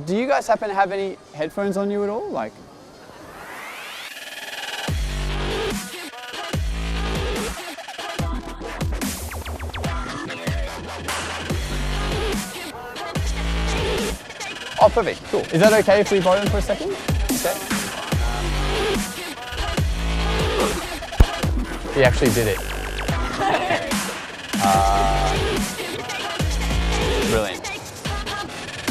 Do you guys happen to have any headphones on you at all? Like, oh, perfect, cool. Is that okay if we borrow them for a second? Okay. He actually did it. Brilliant.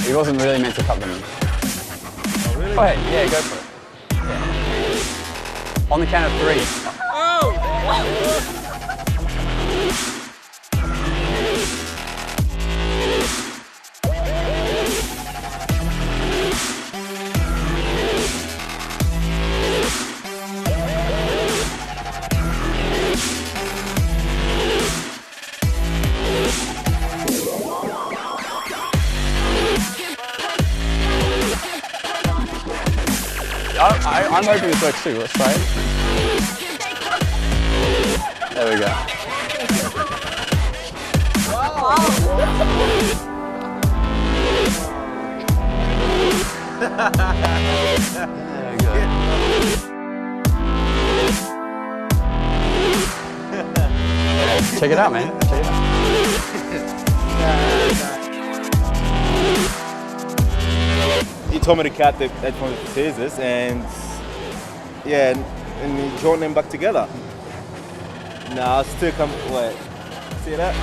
He wasn't really meant to cut them. Oh, really? Go ahead, yeah, go for it. Yeah. On the count of 3. Oh! I'm hoping this works too. Let's try it. There we go. There we go. Yeah, check it out, man. Check it out. He told me to cut the headphones to scissors, and yeah, and he joined them back together. Nah, I still come. Wait, see that?